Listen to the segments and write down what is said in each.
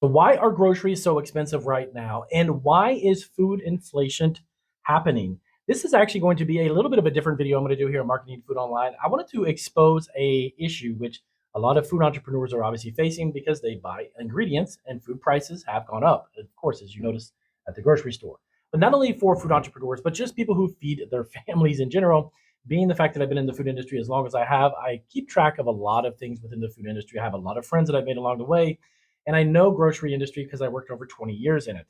So why are groceries so expensive right now? And why is food inflation happening? This is actually going to be a little bit of a different video I'm going to do here at Marketing Food Online. I wanted to expose a issue which a lot of food entrepreneurs are obviously facing because they buy ingredients and food prices have gone up, of course, as you notice at the grocery store. But not only for food entrepreneurs, but just people who feed their families in general. Being the fact that I've been in the food industry as long as I have, I keep track of a lot of things within the food industry. I have a lot of friends that I've made along the way, and I know grocery industry because I worked over 20 years in it.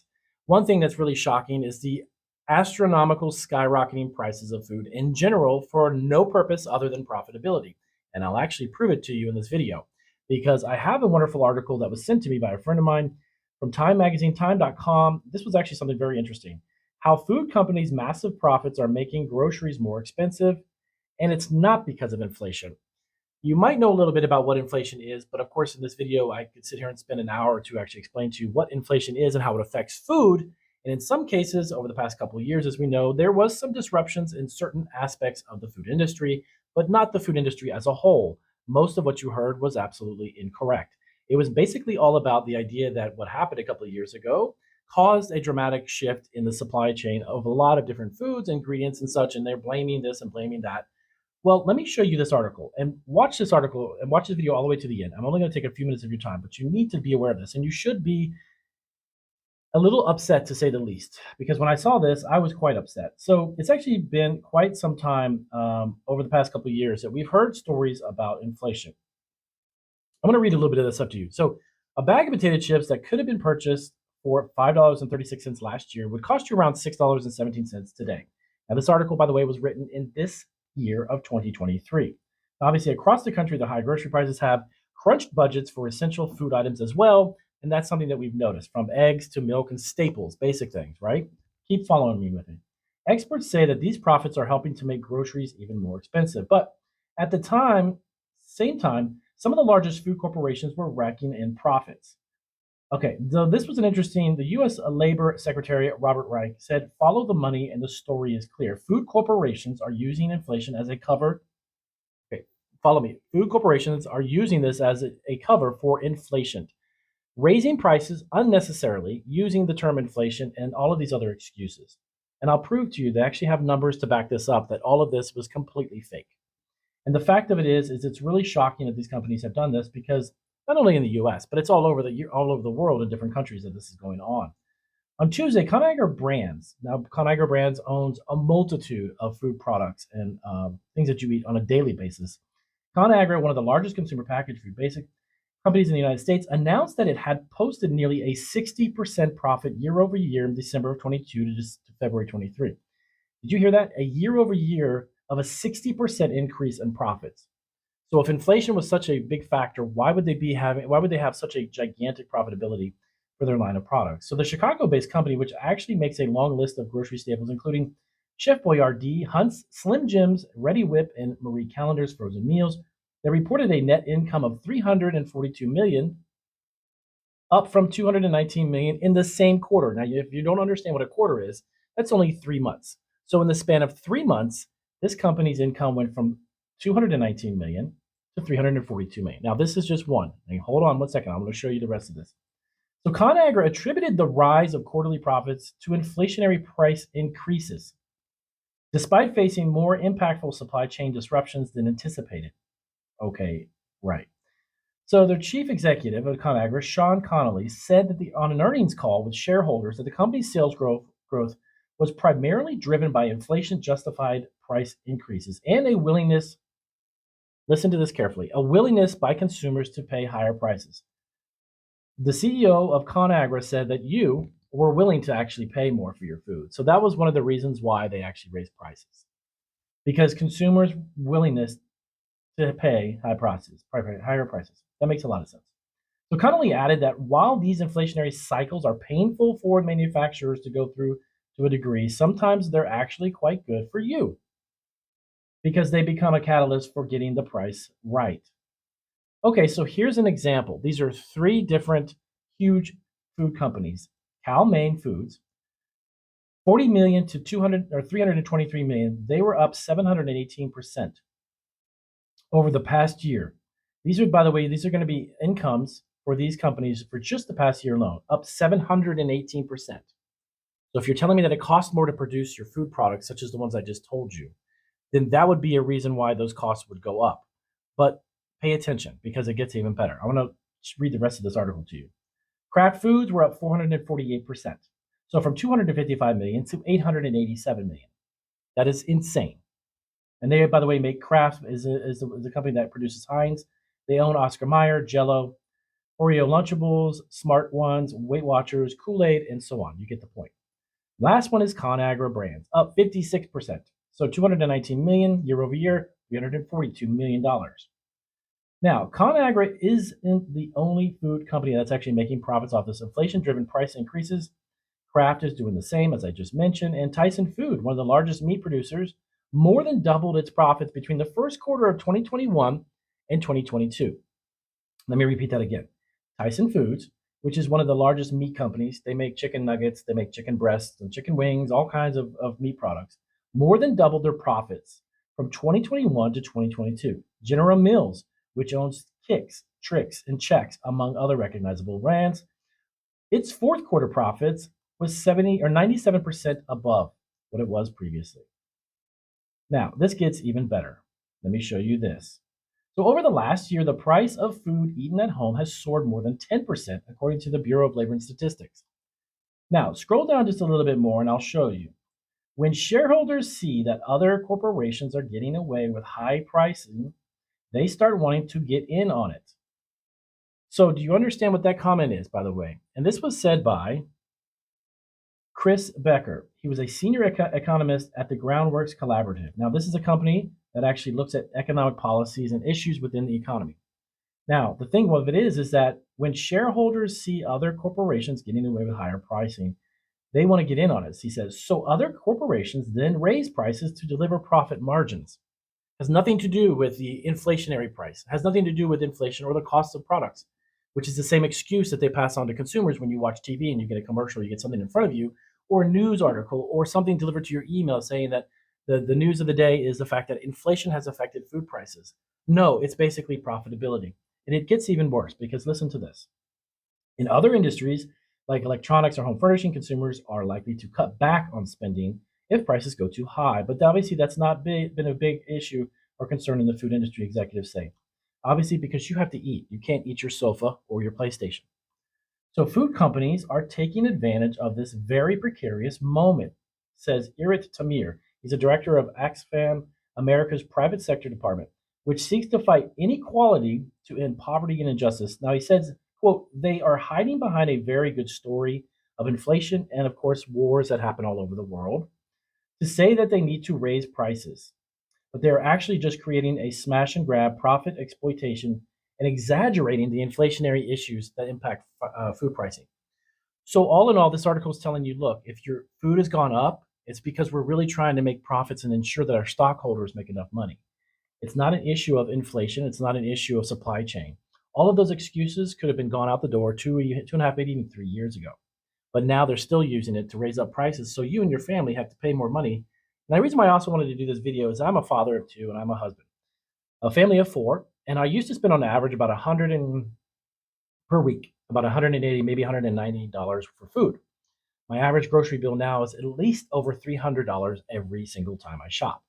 One thing that's really shocking is the astronomical skyrocketing prices of food in general for no purpose other than profitability. And I'll actually prove it to you in this video because I have a wonderful article that was sent to me by a friend of mine from Time Magazine, time.com. This was actually something very interesting. How food companies' massive profits are making groceries more expensive, and it's not because of inflation. You might know a little bit about what inflation is, but of course, in this video, I could sit here and spend an hour or two actually explain to you what inflation is and how it affects food. And in some cases, over the past couple of years, as we know, there was some disruptions in certain aspects of the food industry, but not the food industry as a whole. Most of what you heard was absolutely incorrect. It was basically all about the idea that what happened a couple of years ago caused a dramatic shift in the supply chain of a lot of different foods, ingredients, and such, and they're blaming this and blaming that. Well, let me show you this article and watch this article and watch this video all the way to the end. I'm only going to take a few minutes of your time, but you need to be aware of this. And you should be a little upset, to say the least, because when I saw this, I was quite upset. So it's actually been quite some time over the past couple of years that we've heard stories about inflation. I'm going to read a little bit of this up to you. So a bag of potato chips that could have been purchased for $5.36 last year would cost you around $6.17 today. Now, this article, by the way, was written in this year of 2023. Obviously, across the country, the high grocery prices have crunched budgets for essential food items as well. And that's something that we've noticed, from eggs to milk and staples, basic things, right? Keep following me with it. Experts say that these profits are helping to make groceries even more expensive. But at the same time, some of the largest food corporations were racking in profits. Okay, so this was an interesting. The U.S. Labor Secretary Robert Reich said, "Follow the money, and the story is clear. Food corporations are using inflation as a cover." Okay, follow me. Food corporations are using this as a cover for inflation, raising prices unnecessarily, using the term inflation and all of these other excuses. And I'll prove to you they actually have numbers to back this up that all of this was completely fake. And the fact of it is it's really shocking that these companies have done this because not only in the U.S., but it's all over the world in different countries that this is going on. On Tuesday, Conagra Brands. Now, Conagra Brands owns a multitude of food products and things that you eat on a daily basis. Conagra, one of the largest consumer packaged food basic companies in the United States, announced that it had posted nearly a 60% profit year over year in December of 22 to February 23. Did you hear that? A year over year of a 60% increase in profits. So if inflation was such a big factor, why would they have such a gigantic profitability for their line of products? So the Chicago-based company, which actually makes a long list of grocery staples, including Chef Boyardee, Hunt's, Slim Jim's, Ready Whip, and Marie Callender's frozen meals, they reported a net income of $342 million, up from $219 million in the same quarter. Now, if you don't understand what a quarter is, that's only 3 months. So in the span of 3 months, this company's income went from $219 million to $342 million. Now, this is just one. Now, hold on one second. I'm going to show you the rest of this. So Conagra attributed the rise of quarterly profits to inflationary price increases, despite facing more impactful supply chain disruptions than anticipated. Okay, right. So their chief executive of Conagra, Sean Connolly, said that on an earnings call with shareholders that the company's sales growth was primarily driven by inflation-justified price increases and a willingness, listen to this carefully, a willingness by consumers to pay higher prices. The CEO of Conagra said that you were willing to actually pay more for your food. So that was one of the reasons why they actually raised prices, because consumers' willingness to pay higher prices. That makes a lot of sense. So Connolly added that while these inflationary cycles are painful for manufacturers to go through to a degree, sometimes they're actually quite good for you because they become a catalyst for getting the price right. Okay, so here's an example. These are 3 different huge food companies. Cal-Maine Foods, 40 million to 323 million. They were up 718% over the past year. These are, by the way, these are going to be incomes for these companies for just the past year alone, up 718%. So if you're telling me that it costs more to produce your food products, such as the ones I just told you, then that would be a reason why those costs would go up. But pay attention because it gets even better. I want to read the rest of this article to you. Kraft foods were up 448%. So from 255 million to 887 million. That is insane. And they, by the way, make Kraft is a company that produces Heinz. They own Oscar Mayer, Jello, Oreo Lunchables, Smart Ones, Weight Watchers, Kool-Aid, and so on. You get the point. Last one is ConAgra Brands, up 56%. So 219 million year over year, $342 million. Now, ConAgra is the only food company that's actually making profits off this inflation-driven price increases. Kraft is doing the same, as I just mentioned, and Tyson Food, one of the largest meat producers, more than doubled its profits between the first quarter of 2021 and 2022. Let me repeat that again. Tyson Foods, which is one of the largest meat companies, they make chicken nuggets, they make chicken breasts and chicken wings, all kinds of meat products, more than doubled their profits from 2021 to 2022. General Mills, which owns Kix, Trix, and Chex, among other recognizable brands, its fourth quarter profits was 70 or 97% above what it was previously. Now, this gets even better. Let me show you this. So over the last year, the price of food eaten at home has soared more than 10%, according to the Bureau of Labor and Statistics. Now, scroll down just a little bit more and I'll show you. When shareholders see that other corporations are getting away with high pricing, they start wanting to get in on it. So do you understand what that comment is, by the way? And this was said by Chris Becker. He was a senior economist at the Groundworks Collaborative. Now, this is a company that actually looks at economic policies and issues within the economy. Now, the thing of it is that when shareholders see other corporations getting away with higher pricing, they want to get in on it. He says, so other corporations then raise prices to deliver profit margins. It has nothing to do with the inflationary price. It has nothing to do with inflation or the cost of products, which is the same excuse that they pass on to consumers when you watch TV and you get a commercial, you get something in front of you, or a news article, or something delivered to your email saying that the news of the day is the fact that inflation has affected food prices. No, it's basically profitability. And it gets even worse because listen to this. In other industries, like electronics or home furnishing, consumers are likely to cut back on spending if prices go too high. But obviously, that's not been a big issue or concern in the food industry, executives say. Obviously, because you have to eat. You can't eat your sofa or your PlayStation. So food companies are taking advantage of this very precarious moment, says Irit Tamir. He's a director of Oxfam, America's private sector department, which seeks to fight inequality to end poverty and injustice. Now he says, quote, they are hiding behind a very good story of inflation and, of course, wars that happen all over the world to say that they need to raise prices. But they're actually just creating a smash and grab profit exploitation and exaggerating the inflationary issues that impact food pricing. So all in all, this article is telling you, look, if your food has gone up, it's because we're really trying to make profits and ensure that our stockholders make enough money. It's not an issue of inflation. It's not an issue of supply chain. All of those excuses could have been gone out the door 2.5, maybe even 3 years ago. But now they're still using it to raise up prices. So you and your family have to pay more money. And the reason why I also wanted to do this video is I'm a father of two and I'm a husband, a family of four. And I used to spend on average about per week, about 180, maybe $190 for food. My average grocery bill now is at least over $300 every single time I shop.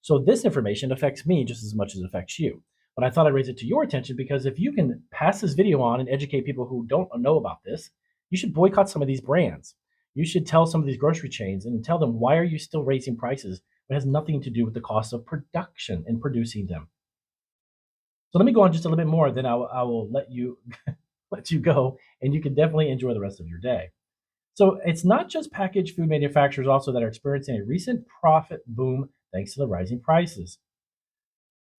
So this information affects me just as much as it affects you. But I thought I'd raise it to your attention because if you can pass this video on and educate people who don't know about this, you should boycott some of these brands. You should tell some of these grocery chains and tell them, why are you still raising prices? It has nothing to do with the cost of production and producing them. So let me go on just a little bit more, then I will let you let you go, and you can definitely enjoy the rest of your day. So it's not just packaged food manufacturers also that are experiencing a recent profit boom thanks to the rising prices.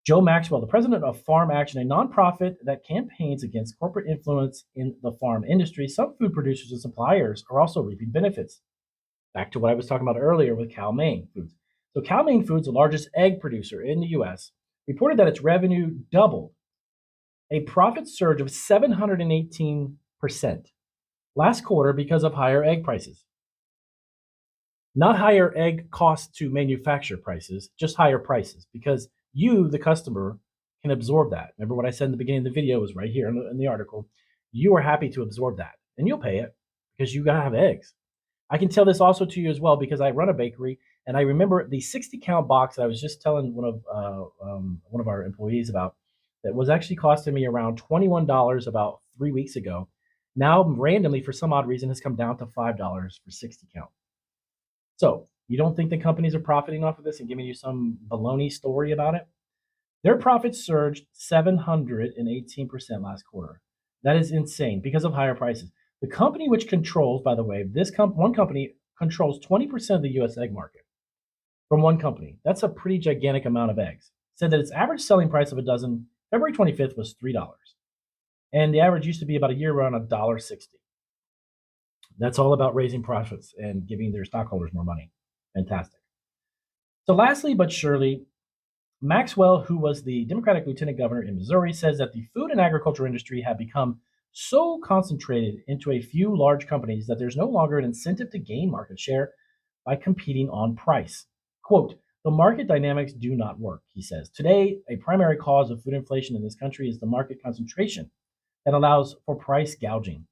Joe Maxwell, the president of Farm Action, a nonprofit that campaigns against corporate influence in the farm industry, some food producers and suppliers are also reaping benefits. Back to what I was talking about earlier with Cal-Maine Foods. So Cal-Maine Foods, the largest egg producer in the U.S., reported that its revenue doubled, a profit surge of 718% last quarter because of higher egg prices. Not higher egg cost to manufacture prices, just higher prices, because you, the customer, can absorb that. Remember what I said in the beginning of the video was right here in the article. you are happy to absorb that and you'll pay it because you gotta have eggs. I can tell this also to you as well because I run a bakery and I remember the 60 count box that I was just telling one of our employees about that was actually costing me around $21 about 3 weeks ago. Now, randomly, for some odd reason, has come down to $5 for 60 count. So, you don't think the companies are profiting off of this and giving you some baloney story about it? Their profits surged 718% last quarter. That is insane because of higher prices. The company which controls, by the way, one company controls 20% of the US egg market from one company. That's a pretty gigantic amount of eggs. Said that its average selling price of a dozen February 25th was $3. And the average used to be about a year around $1.60. That's all about raising profits and giving their stockholders more money. Fantastic. So lastly, but surely, Maxwell, who was the Democratic lieutenant governor in Missouri, says that the food and agriculture industry have become so concentrated into a few large companies that there's no longer an incentive to gain market share by competing on price. Quote, the market dynamics do not work, he says. Today, a primary cause of food inflation in this country is the market concentration that allows for price gouging.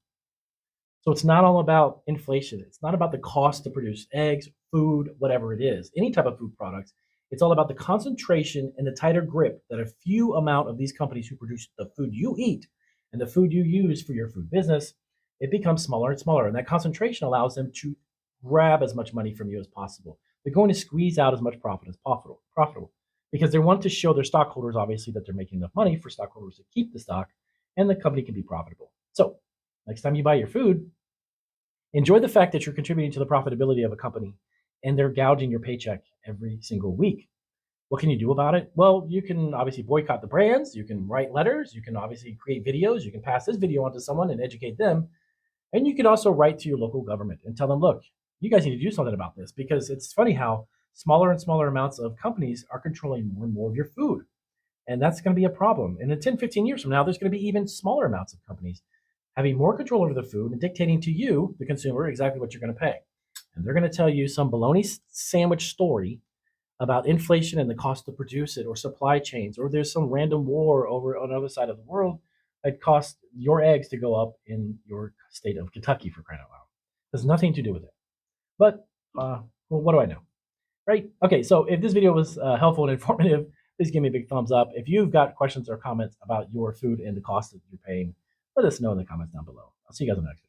So it's not all about inflation. It's not about the cost to produce eggs, food, whatever it is, any type of food products. It's all about the concentration and the tighter grip that a few amount of these companies who produce the food you eat and the food you use for your food business, it becomes smaller and smaller. And that concentration allows them to grab as much money from you as possible. They're going to squeeze out as much profit as profitable because they want to show their stockholders, obviously, that they're making enough money for stockholders to keep the stock and the company can be profitable. So next time you buy your food, enjoy the fact that you're contributing to the profitability of a company and they're gouging your paycheck every single week. What can you do about it? Well, you can obviously boycott the brands. You can write letters. You can obviously create videos. You can pass this video on to someone and educate them. And you can also write to your local government and tell them, look, you guys need to do something about this because it's funny how smaller and smaller amounts of companies are controlling more and more of your food. And that's going to be a problem. And in 10, 15 years from now, there's going to be even smaller amounts of companies having more control over the food and dictating to you, the consumer, exactly what you're going to pay. And they're going to tell you some bologna sandwich story about inflation and the cost to produce it, or supply chains, or there's some random war over on the other side of the world that costs your eggs to go up in your state of Kentucky, for crying out loud. There's nothing to do with it. But well, what do I know, right? Okay, so if this video was helpful and informative, please give me a big thumbs up. If you've got questions or comments about your food and the cost that you're paying, let us know in the comments down below. I'll see you guys in the next video.